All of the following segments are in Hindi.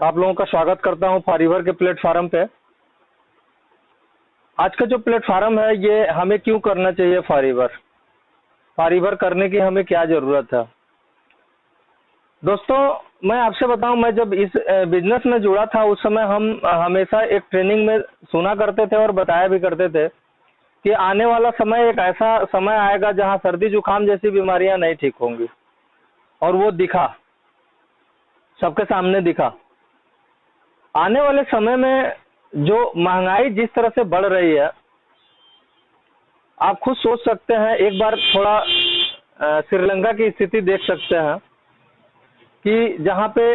आप लोगों का स्वागत करता हूं फारीवर के प्लेटफॉर्म पे। आज का जो प्लेटफॉर्म है ये हमें क्यों करना चाहिए फारीवर करने की हमें क्या जरूरत है। दोस्तों मैं आपसे बताऊं, मैं जब इस बिजनेस में जुड़ा था उस समय हम हमेशा एक ट्रेनिंग में सुना करते थे और बताया भी करते थे कि आने वाला समय एक ऐसा समय आएगा जहां सर्दी जुकाम जैसी बीमारियां नहीं ठीक होंगी, और वो दिखा, सबके सामने दिखा। आने वाले समय में जो महंगाई जिस तरह से बढ़ रही है, आप खुद सोच सकते हैं। एक बार थोड़ा श्रीलंका की स्थिति देख सकते हैं कि जहां पे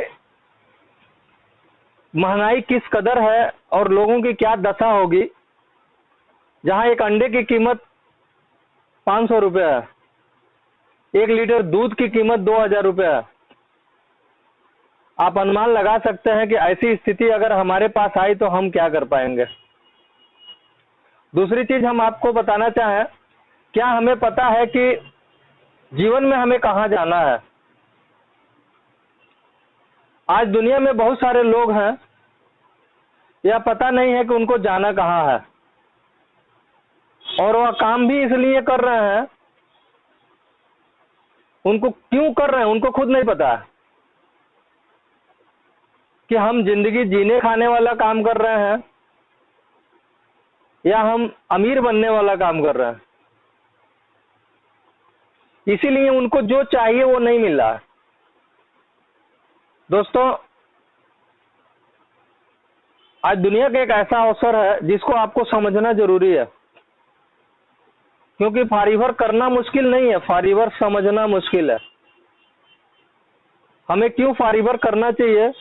महंगाई किस कदर है और लोगों की क्या दशा होगी। जहां एक अंडे की कीमत 500 रुपये है, 1 लीटर दूध की कीमत 2000 रुपये है। आप अनुमान लगा सकते हैं कि ऐसी स्थिति अगर हमारे पास आई तो हम क्या कर पाएंगे। दूसरी चीज हम आपको बताना चाहें, क्या हमें पता है कि जीवन में हमें कहां जाना है। आज दुनिया में बहुत सारे लोग हैं, यह पता नहीं है कि उनको जाना कहां है, और वह काम भी इसलिए कर रहे हैं, उनको क्यों कर रहे हैं उनको खुद नहीं पता है कि हम जिंदगी जीने खाने वाला काम कर रहे हैं या हम अमीर बनने वाला काम कर रहे हैं। इसीलिए उनको जो चाहिए वो नहीं मिल रहा है। दोस्तों आज दुनिया का एक ऐसा अवसर है जिसको आपको समझना जरूरी है, क्योंकि फारीवर करना मुश्किल नहीं है, फारीवर समझना मुश्किल है। हमें क्यों फारीवर करना चाहिए।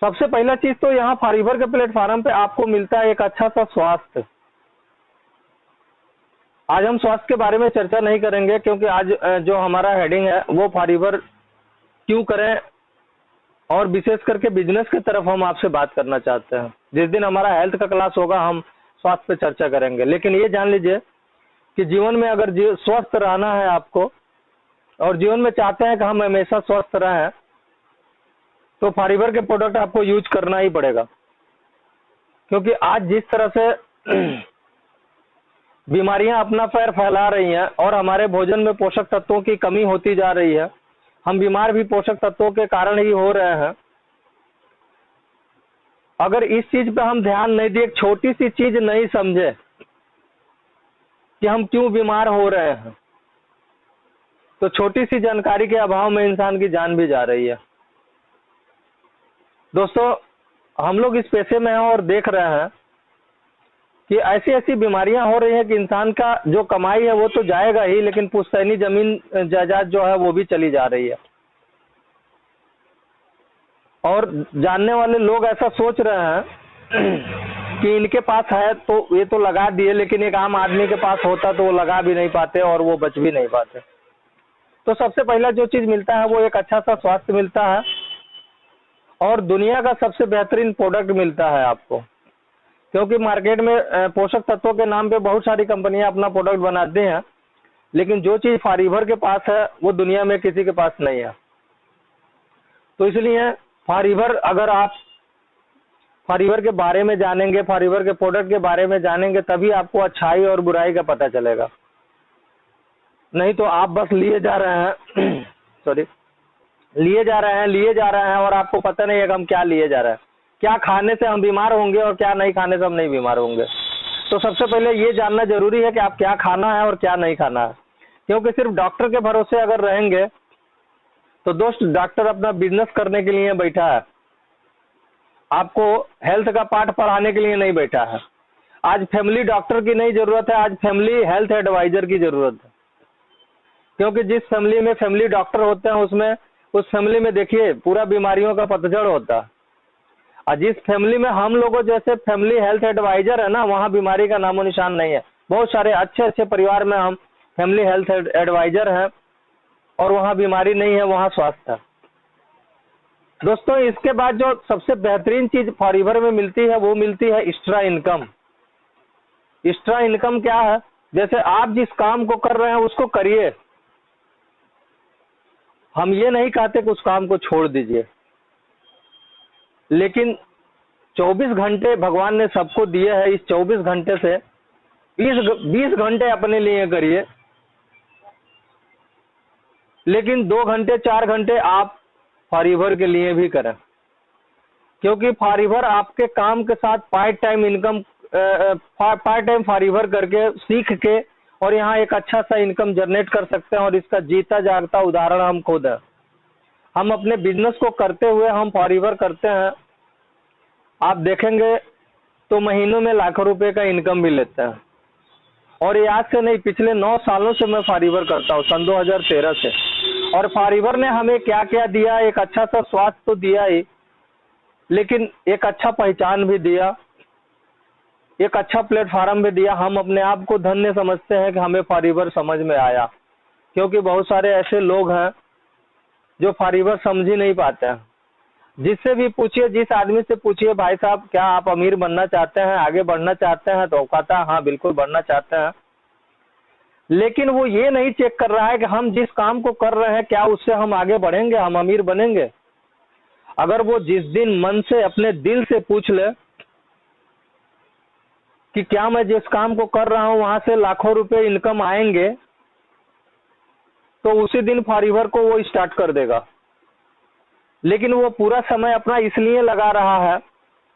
सबसे पहला चीज तो यहाँ फारीवर के प्लेटफॉर्म पे आपको मिलता है एक अच्छा सा स्वास्थ्य। आज हम स्वास्थ्य के बारे में चर्चा नहीं करेंगे, क्योंकि आज जो हमारा हेडिंग है वो फारीवर क्यों करें, और विशेष करके बिजनेस की तरफ हम आपसे बात करना चाहते हैं। जिस दिन हमारा हेल्थ का क्लास होगा हम स्वास्थ्य पे चर्चा करेंगे। लेकिन ये जान लीजिए कि जीवन में अगर स्वस्थ रहना है आपको, और जीवन में चाहते हैं कि हम हमेशा स्वस्थ रहें, तो फारीवर के प्रोडक्ट आपको यूज करना ही पड़ेगा। क्योंकि आज जिस तरह से बीमारियां अपना पैर फैला रही हैं और हमारे भोजन में पोषक तत्वों की कमी होती जा रही है, हम बीमार भी पोषक तत्वों के कारण ही हो रहे हैं। अगर इस चीज पे हम ध्यान नहीं दिए, छोटी सी चीज नहीं समझे कि हम क्यों बीमार हो रहे हैं, तो छोटी सी जानकारी के अभाव में इंसान की जान भी जा रही है। दोस्तों हम लोग इस पेशे में हैं और देख रहे हैं कि ऐसी ऐसी बीमारियां हो रही हैं कि इंसान का जो कमाई है वो तो जाएगा ही, लेकिन पुश्तैनी जमीन जायदाद जो है वो भी चली जा रही है। और जानने वाले लोग ऐसा सोच रहे हैं कि इनके पास है तो ये तो लगा दिए, लेकिन एक आम आदमी के पास होता तो वो लगा भी नहीं पाते और वो बच भी नहीं पाते। तो सबसे पहला जो चीज मिलता है वो एक अच्छा सा स्वास्थ्य मिलता है, और दुनिया का सबसे बेहतरीन प्रोडक्ट मिलता है आपको। क्योंकि मार्केट में पोषक तत्वों के नाम पे बहुत सारी कंपनियां अपना प्रोडक्ट बनाती हैं, लेकिन जो चीज फारीवर के पास है वो दुनिया में किसी के पास नहीं है। तो इसलिए फारीवर, अगर आप फारीवर के बारे में जानेंगे, फारीवर के प्रोडक्ट के बारे में जानेंगे, तभी आपको अच्छाई और बुराई का पता चलेगा। नहीं तो आप बस लिए जा रहे हैं लिए जा रहे हैं और आपको पता नहीं है कि हम क्या लिए जा रहे हैं, क्या खाने से हम बीमार होंगे और क्या नहीं खाने से हम नहीं बीमार होंगे। तो सबसे पहले ये जानना जरूरी है कि आप क्या खाना है और क्या नहीं खाना है। क्योंकि सिर्फ डॉक्टर के भरोसे अगर रहेंगे तो दोस्त, डॉक्टर अपना बिजनेस करने के लिए बैठा है, आपको हेल्थ का पाठ पढ़ाने के लिए नहीं बैठा है। आज फैमिली डॉक्टर की नहीं जरूरत है, आज फैमिली हेल्थ एडवाइजर की जरूरत है। क्योंकि जिस फैमिली में फैमिली डॉक्टर होते हैं उसमें, उस फैमिली में देखिए पूरा बीमारियों का पतझड़ होता है। और जिस फैमिली में हम लोगों जैसे फैमिली हेल्थ एडवाइजर है ना, वहाँ बीमारी का नामो निशान नहीं है। बहुत सारे अच्छे अच्छे परिवार में हम फैमिली हेल्थ एडवाइजर हैं और वहाँ बीमारी नहीं है, वहाँ स्वास्थ्य है। दोस्तों इसके बाद जो सबसे बेहतरीन चीज फारीवर में मिलती है वो मिलती है एक्स्ट्रा इनकम। एक्स्ट्रा इनकम क्या है? जैसे आप जिस काम को कर रहे हैं उसको करिए, हम ये नहीं कहते कि उस काम को छोड़ दीजिए, लेकिन 24 घंटे भगवान ने सबको दिए हैं। इस 24 घंटे से 20 घंटे अपने लिए करिए, लेकिन 2 घंटे 4 घंटे आप फॉरएवर के लिए भी करें, क्योंकि फॉरएवर आपके काम के साथ part time income, part time forever करके सीख के और यहाँ एक अच्छा सा इनकम जनरेट कर सकते हैं। और इसका जीता जागता उदाहरण हम खुद हैं। हम अपने बिजनेस को करते हुए हम फॉरएवर करते हैं, आप देखेंगे तो महीनों में लाखों रुपए का इनकम भी लेते हैं। और ये आज से नहीं, पिछले 9 सालों से मैं फॉरएवर करता हूँ, सन 2013 से। और फॉरएवर ने हमें क्या क्या दिया, एक अच्छा सा स्वास्थ्य तो दिया ही, लेकिन एक अच्छा पहचान भी दिया, एक अच्छा प्लेटफॉर्म भी दिया। हम अपने आप को धन्य समझते हैं कि हमें फॉरएवर समझ में आया, क्योंकि बहुत सारे ऐसे लोग हैं जो फॉरएवर समझ ही नहीं पाते हैं। जिससे भी पूछिए, जिस आदमी से पूछिए, भाई साहब क्या आप अमीर बनना चाहते हैं, आगे बढ़ना चाहते हैं, तो वो कहता है हाँ बिल्कुल बढ़ना चाहते हैं। लेकिन वो ये नहीं चेक कर रहा है कि हम जिस काम को कर रहे हैं क्या उससे हम आगे बढ़ेंगे, हम अमीर बनेंगे। अगर वो जिस दिन मन से अपने दिल से पूछ ले कि क्या मैं जिस काम को कर रहा हूं वहां से लाखों रुपए इनकम आएंगे, तो उसी दिन फॉरएवर को वो स्टार्ट कर देगा। लेकिन वो पूरा समय अपना इसलिए लगा रहा है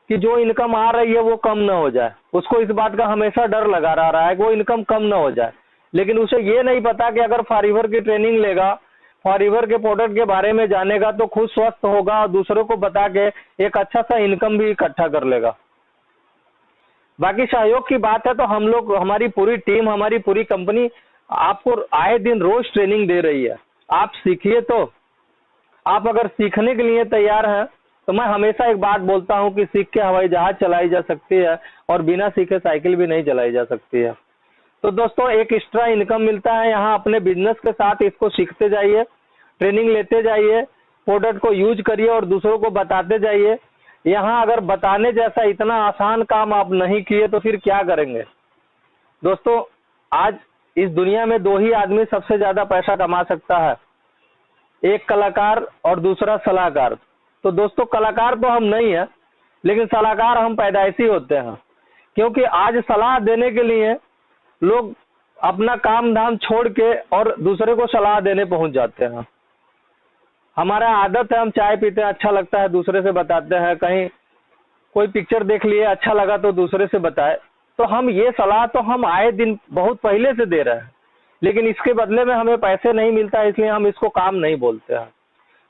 कि जो इनकम आ रही है वो कम ना हो जाए। उसको इस बात का हमेशा डर लगा रहा है कि वो इनकम कम ना हो जाए। लेकिन उसे ये नहीं पता कि अगर फॉरएवर की ट्रेनिंग लेगा, फॉरएवर के प्रोडक्ट के बारे में जानेगा, तो खुद स्वस्थ होगा और दूसरों को बता के एक अच्छा सा इनकम भी इकट्ठा कर लेगा। बाकी सहयोग की बात है तो हम लोग, हमारी पूरी टीम, हमारी पूरी कंपनी आपको आए दिन रोज ट्रेनिंग दे रही है। आप सीखिए। तो आप अगर सीखने के लिए तैयार हैं तो मैं हमेशा एक बात बोलता हूं कि सीख के हवाई जहाज चलाई जा सकती है और बिना सीखे साइकिल भी नहीं चलाई जा सकती है। तो दोस्तों, एक एक्स्ट्रा इनकम मिलता है यहाँ अपने बिजनेस के साथ। इसको सीखते जाइए, ट्रेनिंग लेते जाइए, प्रोडक्ट को यूज करिए और दूसरों को बताते जाइए। यहाँ अगर बताने जैसा इतना आसान काम आप नहीं किए तो फिर क्या करेंगे। दोस्तों, आज इस दुनिया में 2 ही आदमी सबसे ज्यादा पैसा कमा सकता है, एक कलाकार और दूसरा सलाहकार। तो दोस्तों, कलाकार तो हम नहीं है, लेकिन सलाहकार हम पैदाइशी होते हैं, क्योंकि आज सलाह देने के लिए लोग अपना काम धाम छोड़ के और दूसरे को सलाह देने पहुंच जाते हैं। हमारा आदत है, हम चाय पीते हैं, अच्छा लगता है दूसरे से बताते हैं, कहीं कोई पिक्चर देख लिए अच्छा लगा तो दूसरे से बताए। तो हम ये सलाह तो हम आए दिन बहुत पहले से दे रहे हैं, लेकिन इसके बदले में हमें पैसे नहीं मिलता, इसलिए हम इसको काम नहीं बोलते हैं।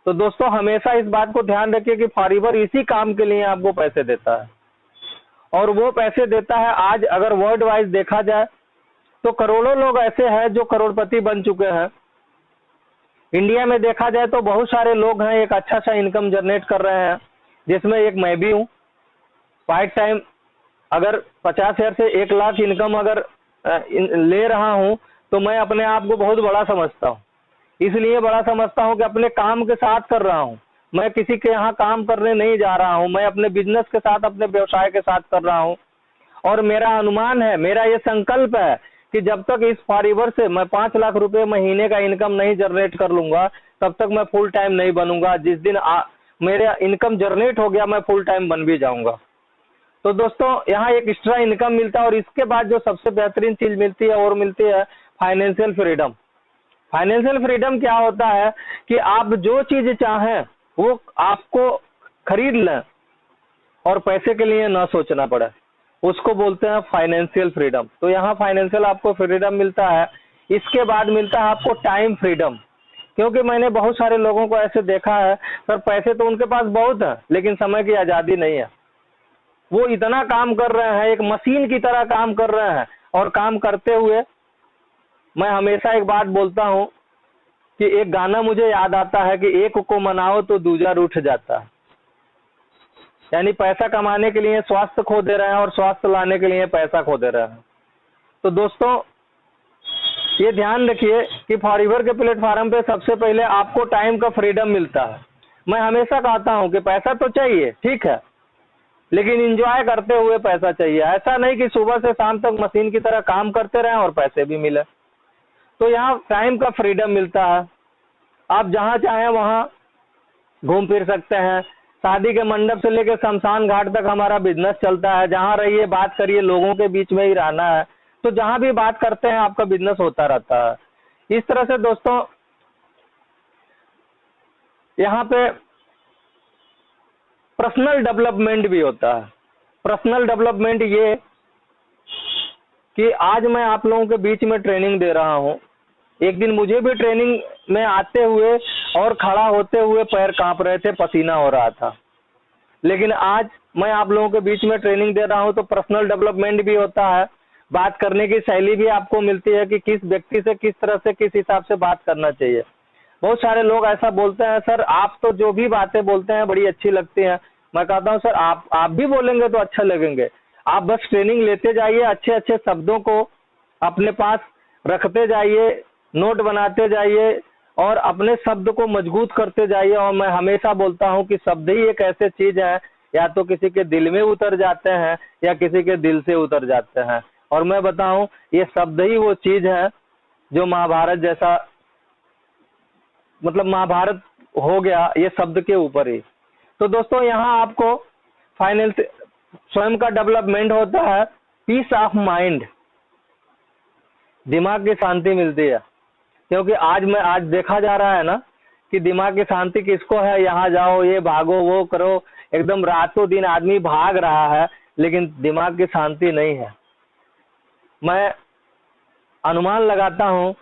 तो दोस्तों, हमेशा इस बात को ध्यान रखिए कि फॉरएवर इसी काम के लिए आपको पैसे देता है, और वो पैसे देता है। आज अगर वर्ल्ड वाइज देखा जाए तो करोड़ों लोग ऐसे हैं जो करोड़पति बन चुके हैं। इंडिया में देखा जाए तो बहुत सारे लोग हैं, एक अच्छा सा इनकम जनरेट कर रहे हैं, जिसमें एक मैं भी हूँ। पार्ट टाइम अगर 50,000 से 1 लाख इनकम अगर ले रहा हूँ तो मैं अपने आप को बहुत बड़ा समझता हूँ। इसलिए बड़ा समझता हूँ कि अपने काम के साथ कर रहा हूँ, मैं किसी के यहाँ काम करने नहीं जा रहा हूँ, मैं अपने बिजनेस के साथ, अपने व्यवसाय के साथ कर रहा हूँ। और मेरा अनुमान है, मेरा ये संकल्प है कि जब तक इस फॉरएवर से मैं 5 लाख रुपए महीने का इनकम नहीं जनरेट कर लूंगा, तब तक मैं फुल टाइम नहीं बनूंगा। जिस दिन मेरा इनकम जनरेट हो गया, मैं फुल टाइम बन भी जाऊंगा। तो दोस्तों, यहाँ एक एक्स्ट्रा इनकम मिलता है, और इसके बाद जो सबसे बेहतरीन चीज मिलती है और मिलती है फाइनेंशियल फ्रीडम। फाइनेंशियल फ्रीडम क्या होता है कि आप जो चीज चाहें वो आपको खरीद लें और पैसे के लिए ना सोचना पड़े, उसको बोलते हैं फाइनेंशियल फ्रीडम। तो यहाँ फाइनेंशियल आपको फ्रीडम मिलता है। इसके बाद मिलता है आपको टाइम फ्रीडम, क्योंकि मैंने बहुत सारे लोगों को ऐसे देखा है, सर पैसे तो उनके पास बहुत है लेकिन समय की आजादी नहीं है। वो इतना काम कर रहे हैं, एक मशीन की तरह काम कर रहे हैं, और काम करते हुए मैं हमेशा एक बात बोलता हूँ कि एक गाना मुझे याद आता है कि एक को मनाओ तो दूजा रूठ जाता है। यानी पैसा कमाने के लिए स्वास्थ्य खो दे रहे हैं और स्वास्थ्य लाने के लिए पैसा खो दे रहे हैं। तो दोस्तों, ये ध्यान रखिए कि फॉरएवर के प्लेटफॉर्म पे सबसे पहले आपको टाइम का फ्रीडम मिलता है। मैं हमेशा कहता हूँ कि पैसा तो चाहिए, ठीक है, लेकिन एंजॉय करते हुए पैसा चाहिए। ऐसा नहीं कि सुबह से शाम तक मशीन की तरह काम करते रहें और पैसे भी मिले। तो यहाँ टाइम का फ्रीडम मिलता है, आप जहाँ चाहें वहाँ घूम फिर सकते हैं, शादी के मंडप से लेकर शमशान घाट तक हमारा बिजनेस चलता है। जहाँ रहिए बात करिए, लोगों के बीच में ही रहना है, तो जहाँ भी बात करते हैं आपका बिजनेस होता रहता है। इस तरह से दोस्तों यहाँ पे पर्सनल डेवलपमेंट भी होता है। पर्सनल डेवलपमेंट ये कि आज मैं आप लोगों के बीच में ट्रेनिंग दे रहा हूँ, एक दिन मुझे भी ट्रेनिंग में आते हुए और खड़ा होते हुए पैर कांप रहे थे, पसीना हो रहा था, लेकिन आज मैं आप लोगों के बीच में ट्रेनिंग दे रहा हूँ तो पर्सनल डेवलपमेंट भी होता है। बात करने की शैली भी आपको मिलती है कि किस व्यक्ति से किस तरह से किस हिसाब से बात करना चाहिए। बहुत सारे लोग ऐसा बोलते हैं, सर आप तो जो भी बातें बोलते हैं बड़ी अच्छी लगती हैं। मैं कहता हूँ सर आप भी बोलेंगे तो अच्छा लगेंगे। आप बस ट्रेनिंग लेते जाइए, अच्छे अच्छे शब्दों को अपने पास रखते जाइए, नोट बनाते जाइए और अपने शब्द को मजबूत करते जाइए। और मैं हमेशा बोलता हूँ कि शब्द ही एक ऐसे चीज है, या तो किसी के दिल में उतर जाते हैं या किसी के दिल से उतर जाते हैं। और मैं बताऊं, ये शब्द ही वो चीज है जो महाभारत जैसा, मतलब महाभारत हो गया ये शब्द के ऊपर ही। तो दोस्तों यहाँ आपको फाइनल स्वयं का डेवलपमेंट होता है, पीस ऑफ माइंड, दिमाग की शांति मिलती है। क्योंकि आज देखा जा रहा है ना कि दिमाग की शांति किसको है, यहाँ जाओ, ये भागो, वो करो, एकदम रातों दिन आदमी भाग रहा है, लेकिन दिमाग की शांति नहीं है। मैं अनुमान लगाता हूँ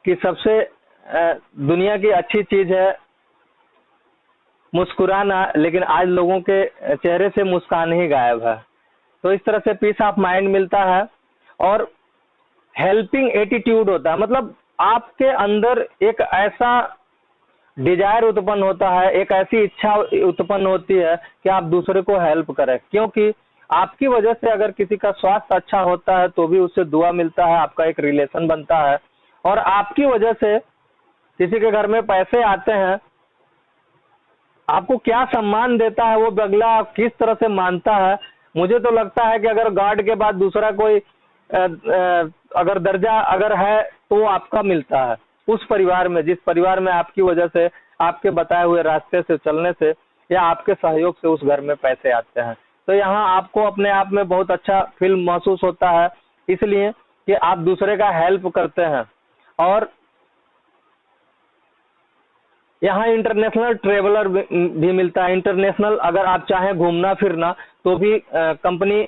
कि सबसे दुनिया की अच्छी चीज है मुस्कुराना, लेकिन आज लोगों के चेहरे से मुस्कान ही गायब है। तो इस तरह से पीस ऑफ माइंड मिलता है और हेल्पिंग एटीट्यूड होता है। मतलब आपके अंदर एक ऐसा डिजायर उत्पन्न होता है, एक ऐसी इच्छा उत्पन्न होती है कि आप दूसरे को हेल्प करें, क्योंकि आपकी वजह से अगर किसी का स्वास्थ्य अच्छा होता है तो भी उससे दुआ मिलता है, आपका एक रिलेशन बनता है। और आपकी वजह से किसी के घर में पैसे आते हैं, आपको क्या सम्मान देता है वो अगला किस तरह से मानता है। मुझे तो लगता है कि अगर गॉड के बाद दूसरा कोई अगर दर्जा अगर है तो वो आपका मिलता है उस परिवार में, जिस परिवार में आपकी वजह से, आपके बताए हुए रास्ते से चलने से या आपके सहयोग से उस घर में पैसे आते हैं। तो यहाँ आपको अपने आप में बहुत अच्छा फील महसूस होता है, इसलिए कि आप दूसरे का हेल्प करते हैं। और यहाँ इंटरनेशनल ट्रेवलर भी मिलता है। इंटरनेशनल अगर आप चाहें घूमना फिरना तो भी कंपनी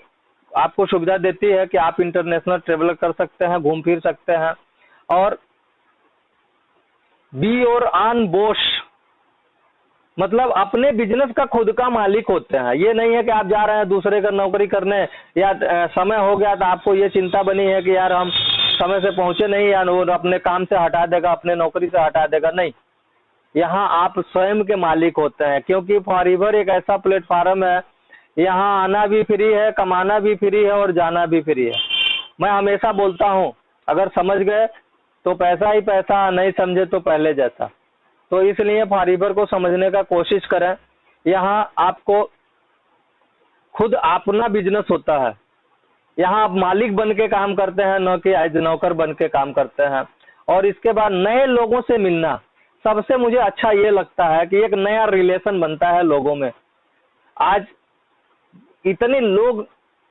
आपको सुविधा देती है कि आप इंटरनेशनल ट्रेवलर कर सकते हैं, घूम फिर सकते हैं। और बी योर ऑन बॉस, मतलब अपने बिजनेस का खुद का मालिक होते हैं। ये नहीं है कि आप जा रहे हैं दूसरे का नौकरी करने, या समय हो गया तो आपको ये चिंता बनी है कि यार हम समय से पहुंचे नहीं, या वो अपने काम से हटा देगा, अपने नौकरी से हटा देगा। नहीं, यहाँ आप स्वयं के मालिक होते हैं, क्योंकि फॉरएवर एक ऐसा प्लेटफॉर्म है, यहाँ आना भी फ्री है, कमाना भी फ्री है और जाना भी फ्री है। मैं हमेशा बोलता हूँ, अगर समझ गए तो पैसा ही पैसा, नहीं समझे तो पहले जैसा। तो इसलिए फॉरएवर को समझने का कोशिश करें। यहाँ आपको खुद अपना बिजनेस होता है, यहाँ आप मालिक बन के काम करते हैं, न कि एज नौकर बन के काम करते हैं। और इसके बाद नए लोगों से मिलना, सबसे मुझे अच्छा ये लगता है कि एक नया रिलेशन बनता है लोगों में। आज इतने लोग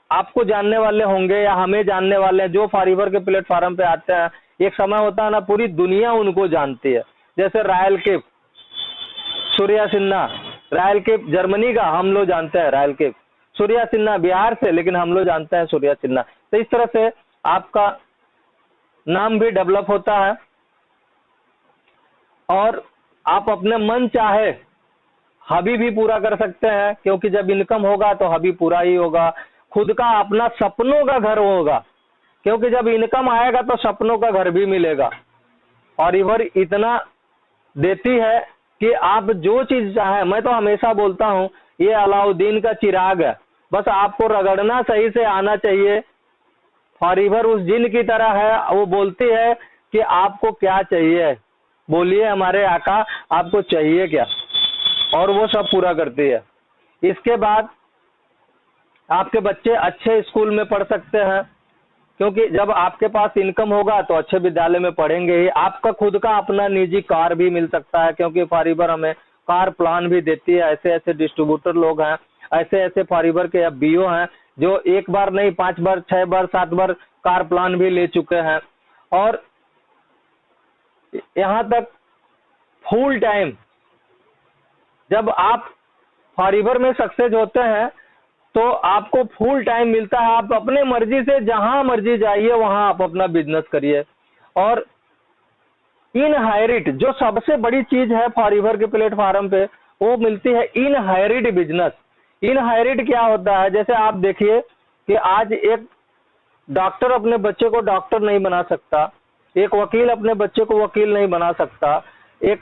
आपको जानने वाले होंगे या हमें जानने वाले हैं जो फॉरएवर के प्लेटफॉर्म पे आते हैं। एक समय होता है ना, पूरी दुनिया उनको जानती है। जैसे रायल केप, सूर्या सिन्हा, रायल केप जर्मनी का, हम लोग जानते हैं रायल केप। सूर्या सिन्हा बिहार से, लेकिन हम लोग जानते हैं सूर्या सिन्हा। तो इस तरह से आपका नाम भी डेवलप होता है और आप अपने मन चाहे हॉबी भी पूरा कर सकते हैं, क्योंकि जब इनकम होगा तो हॉबी पूरा ही होगा। खुद का अपना सपनों का घर होगा, क्योंकि जब इनकम आएगा तो सपनों का घर भी मिलेगा। और इवर इतना देती है कि आप जो चीज चाहें। मैं तो हमेशा बोलता हूँ ये अलाउद्दीन का चिराग है, बस आपको रगड़ना सही से आना चाहिए। फॉरएवर उस जिन की तरह है, वो बोलती है कि आपको क्या चाहिए, बोलिए हमारे आका आपको चाहिए क्या, और वो सब पूरा करती है। इसके बाद आपके बच्चे अच्छे स्कूल में पढ़ सकते हैं, क्योंकि जब आपके पास इनकम होगा तो अच्छे विद्यालय में पढ़ेंगे ही। आपका खुद का अपना निजी कार भी मिल सकता है, क्योंकि फॉरएवर हमें कार प्लान भी देती है। ऐसे ऐसे डिस्ट्रीब्यूटर लोग हैं, ऐसे ऐसे फॉरएवर के एफबीओ हैं जो एक बार नहीं 5 बार 6 बार 7 बार कार प्लान भी ले चुके हैं। और यहाँ तक फुल टाइम जब आप फॉरएवर में सक्सेस होते हैं तो आपको फुल टाइम मिलता है। आप अपने मर्जी से जहां मर्जी जाइए वहां आप अपना बिजनेस करिए। और इनहेरिट जो सबसे बड़ी चीज है फॉरएवर के प्लेटफॉर्म पे, वो मिलती है इनहेरिट बिजनेस। इनहेरिट क्या होता है? जैसे आप देखिए कि आज एक डॉक्टर अपने बच्चे को डॉक्टर नहीं बना सकता, एक वकील अपने बच्चे को वकील नहीं बना सकता, एक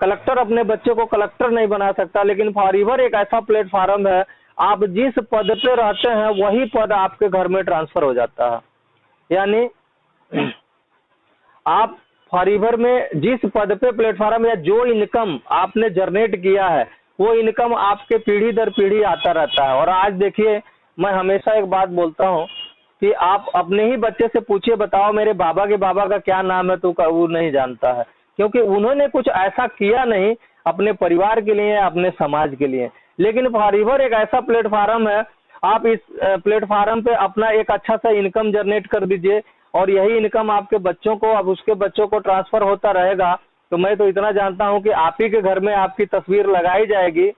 कलेक्टर अपने बच्चे को कलेक्टर नहीं बना सकता, लेकिन फॉरएवर एक ऐसा प्लेटफॉर्म है, आप जिस पद पे रहते हैं वही पद आपके घर में ट्रांसफर हो जाता है। यानी आप फॉरएवर में जिस पद पे प्लेटफॉर्म या जो इनकम आपने जनरेट किया है वो इनकम आपके पीढ़ी दर पीढ़ी आता रहता है। और आज देखिए, मैं हमेशा एक बात बोलता हूँ कि आप अपने ही बच्चे से पूछिए, बताओ मेरे बाबा के बाबा का क्या नाम है, तो वो नहीं जानता है, क्योंकि उन्होंने कुछ ऐसा किया नहीं अपने परिवार के लिए, अपने समाज के लिए। लेकिन फॉरएवर एक ऐसा प्लेटफॉर्म है, आप इस प्लेटफॉर्म पे अपना एक अच्छा सा इनकम जनरेट कर दीजिए और यही इनकम आपके बच्चों को, अब उसके बच्चों को ट्रांसफर होता रहेगा। तो मैं तो इतना जानता हूं कि आप ही के घर में आपकी तस्वीर लगाई जाएगी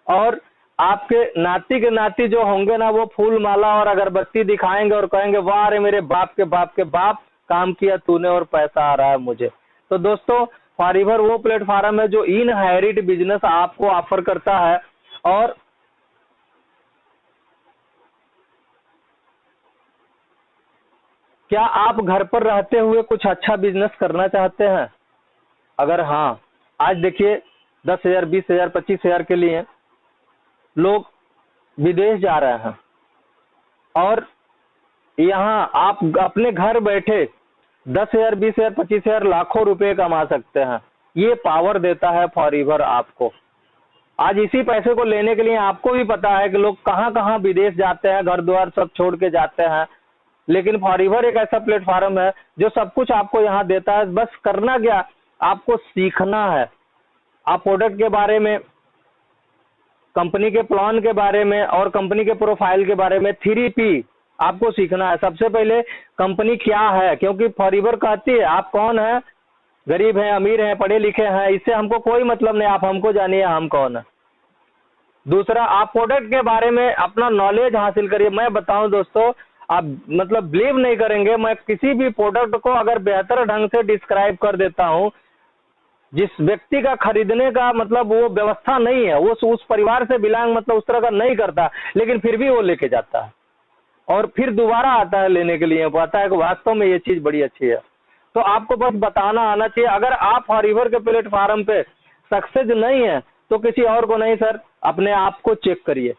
और आपके नाती के नाती जो होंगे ना, वो फूल माला और अगरबत्ती दिखाएंगे और कहेंगे वाह रे मेरे बाप के बाप के बाप, काम किया तूने और पैसा आ रहा है मुझे। तो दोस्तों, फॉरएवर वो प्लेटफॉर्म है जो इनहेरिट बिजनेस आपको ऑफर करता है। और क्या आप घर पर रहते हुए कुछ अच्छा बिजनेस करना चाहते हैं? अगर हाँ, आज देखिए 10,000 20,000 25,000 के लिए लोग विदेश जा रहे हैं और यहाँ आप अपने घर बैठे 10,000 20,000 25,000 लाखों रुपए कमा सकते हैं। ये पावर देता है फॉरएवर आपको। आज इसी पैसे को लेने के लिए आपको भी पता है कि लोग कहाँ कहाँ विदेश जाते हैं, घर द्वार सब छोड़ के जाते हैं, लेकिन फॉरएवर एक ऐसा प्लेटफॉर्म है जो सब कुछ आपको यहाँ देता है। बस करना क्या, आपको सीखना है। आप प्रोडक्ट के बारे में, कंपनी के प्लान के बारे में और कंपनी के प्रोफाइल के बारे में 3P आपको सीखना है। सबसे पहले कंपनी क्या है, क्योंकि फॉरएवर कहती है आप कौन है, गरीब हैं, अमीर हैं, पढ़े लिखे हैं, इससे हमको कोई मतलब नहीं, आप हमको जानिए हम कौन है। दूसरा, आप प्रोडक्ट के बारे में अपना नॉलेज हासिल करिए। मैं बताऊं दोस्तों, आप मतलब बिलीव नहीं करेंगे, मैं किसी भी प्रोडक्ट को अगर बेहतर ढंग से डिस्क्राइब कर देता हूं, जिस व्यक्ति का खरीदने का मतलब वो व्यवस्था नहीं है, वो उस परिवार से बिलोंग मतलब उस तरह का नहीं करता, लेकिन फिर भी वो लेके जाता है और फिर दोबारा आता है लेने के लिए, पता है कि वास्तव में ये चीज बड़ी अच्छी है। तो आपको बस बताना आना चाहिए। अगर आप फॉरएवर के प्लेटफॉर्म पे सक्सेस नहीं है तो किसी और को नहीं सर, अपने आप को चेक करिए।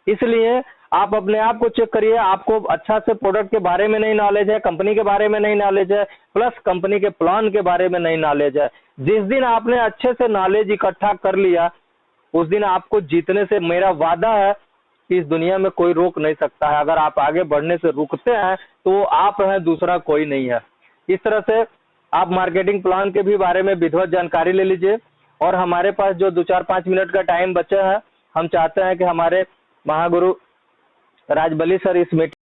इसलिए आप अपने आप को चेक करिए। आपको अच्छा से प्रोडक्ट के बारे में नहीं नॉलेज है, कंपनी के बारे में नहीं नॉलेज है, प्लस कंपनी के प्लान के बारे में नहीं नॉलेज है। जिस दिन आपने अच्छे से नॉलेज इकट्ठा कर लिया, उस दिन आपको जीतने से मेरा वादा है कि इस दुनिया में कोई रोक नहीं सकता है। अगर आप आगे बढ़ने से रुकते हैं तो वो आप हैं, दूसरा कोई नहीं है। इस तरह से आप मार्केटिंग प्लान के भी बारे में विधिवत जानकारी ले लीजिए। और हमारे पास जो 2-4-5 मिनट का टाइम बचा है, हम चाहते हैं कि हमारे महागुरु राजबली सर इस मीटिंग